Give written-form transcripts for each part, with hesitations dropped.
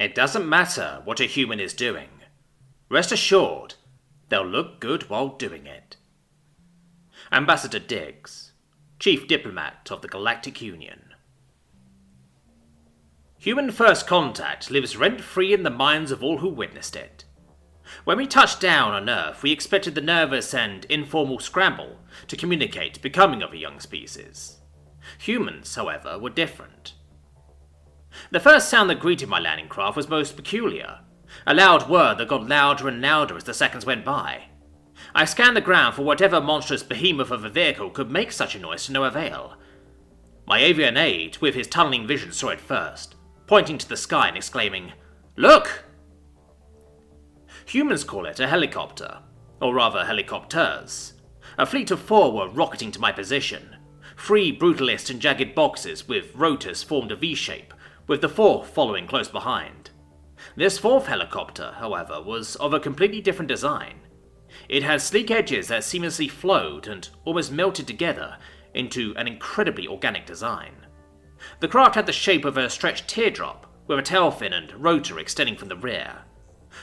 It doesn't matter what a human is doing. Rest assured, they'll look good while doing it. Ambassador Diggs, Chief Diplomat of the Galactic Union. Human first contact lives rent-free in the minds of all who witnessed it. When we touched down on Earth, we expected the nervous and informal scramble to communicate becoming of a young species. Humans, however, were different. The first sound that greeted my landing craft was most peculiar, a loud whir that got louder and louder as the seconds went by. I scanned the ground for whatever monstrous behemoth of a vehicle could make such a noise to no avail. My avian aide, with his tunneling vision, saw it first, pointing to the sky and exclaiming, "Look!" Humans call it a helicopter, or rather helicopters. A fleet of 4 were rocketing to my position, 3 brutalist and jagged boxes with rotors formed a V-shape, with the 4th following close behind. This 4th helicopter, however, was of a completely different design. It had sleek edges that seamlessly flowed and almost melted together into an incredibly organic design. The craft had the shape of a stretched teardrop, with a tail fin and rotor extending from the rear.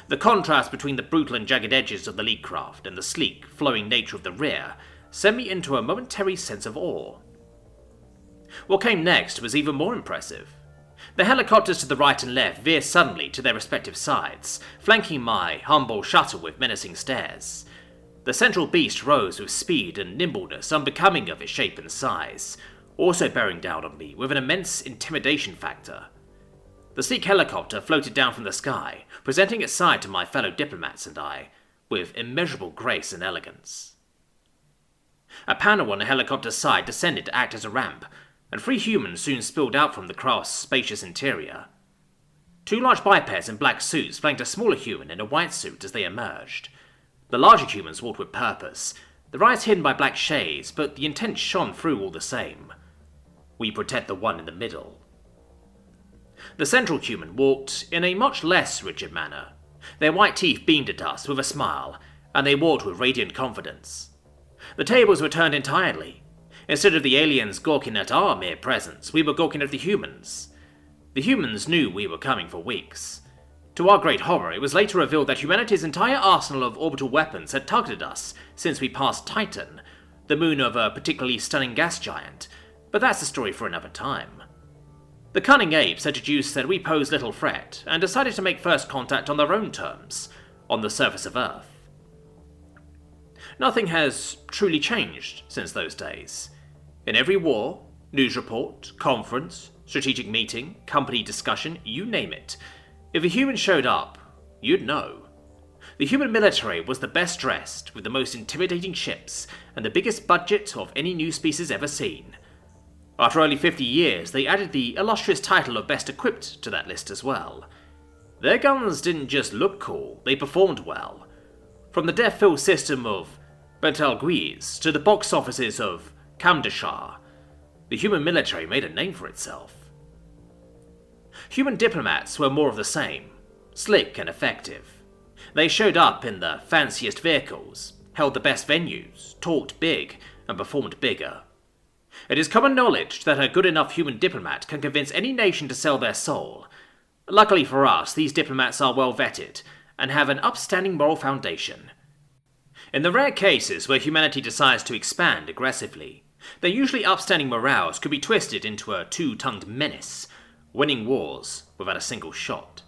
The contrast between the brutal and jagged edges of the lead craft and the sleek, flowing nature of the rear sent me into a momentary sense of awe. What came next was even more impressive. The helicopters to the right and left veered suddenly to their respective sides, flanking my humble shuttle with menacing stares. The central beast rose with speed and nimbleness unbecoming of its shape and size, also bearing down on me with an immense intimidation factor. The sleek helicopter floated down from the sky, presenting its side to my fellow diplomats and I, with immeasurable grace and elegance. A panel on the helicopter's side descended to act as a ramp, and 3 humans soon spilled out from the craft's spacious interior. 2 large bipeds in black suits flanked a smaller human in a white suit as they emerged. The larger humans walked with purpose, their eyes hidden by black shades, but the intent shone through all the same. We protect the one in the middle. The central human walked in a much less rigid manner. Their white teeth beamed at us with a smile, and they walked with radiant confidence. The tables were turned entirely. Instead of the aliens gawking at our mere presence, we were gawking at the humans. The humans knew we were coming for weeks. To our great horror, it was later revealed that humanity's entire arsenal of orbital weapons had tugged at us since we passed Titan, the moon of a particularly stunning gas giant, but that's a story for another time. The cunning apes had deduced that we posed little threat, and decided to make first contact on their own terms, on the surface of Earth. Nothing has truly changed since those days. In every war, news report, conference, strategic meeting, company discussion, you name it, if a human showed up, you'd know. The human military was the best dressed, with the most intimidating ships, and the biggest budget of any new species ever seen. After only 50 years, they added the illustrious title of best equipped to that list as well. Their guns didn't just look cool, they performed well. From the death-filled system of Bentalguise to the box offices of Kamdashar, the human military made a name for itself. Human diplomats were more of the same, slick and effective. They showed up in the fanciest vehicles, held the best venues, talked big, and performed bigger. It is common knowledge that a good enough human diplomat can convince any nation to sell their soul. Luckily for us, these diplomats are well vetted, and have an upstanding moral foundation. In the rare cases where humanity decides to expand aggressively, their usually upstanding morals could be twisted into a two-tongued menace, winning wars without a single shot.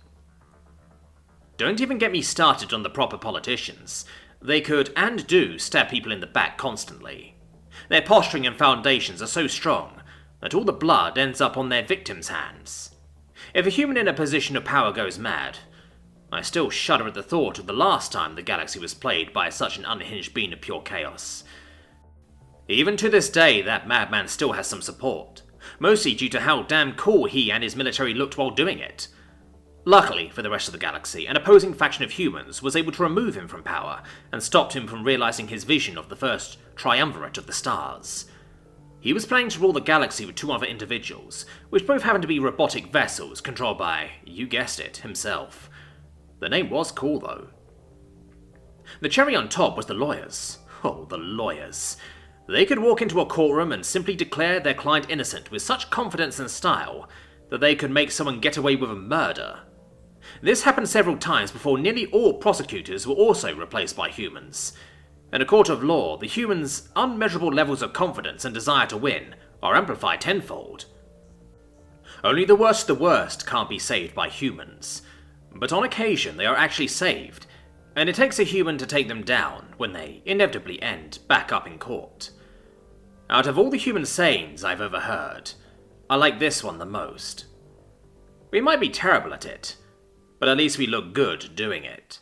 Don't even get me started on the proper politicians. They could and do stab people in the back constantly. Their posturing and foundations are so strong that all the blood ends up on their victims' hands. If a human in a position of power goes mad, I still shudder at the thought of the last time the galaxy was plagued by such an unhinged being of pure chaos. Even to this day, that madman still has some support, mostly due to how damn cool he and his military looked while doing it. Luckily for the rest of the galaxy, an opposing faction of humans was able to remove him from power and stopped him from realizing his vision of the first triumvirate of the stars. He was planning to rule the galaxy with 2 other individuals, which both happened to be robotic vessels controlled by, you guessed it, himself. The name was cool though. The cherry on top was the lawyers. Oh, the lawyers. They could walk into a courtroom and simply declare their client innocent with such confidence and style that they could make someone get away with a murder. This happened several times before nearly all prosecutors were also replaced by humans. In a court of law, the humans' unmeasurable levels of confidence and desire to win are amplified tenfold. Only the worst can't be saved by humans, but on occasion they are actually saved, and it takes a human to take them down when they inevitably end back up in court. Out of all the human sayings I've ever heard, I like this one the most. We might be terrible at it, but at least we look good doing it.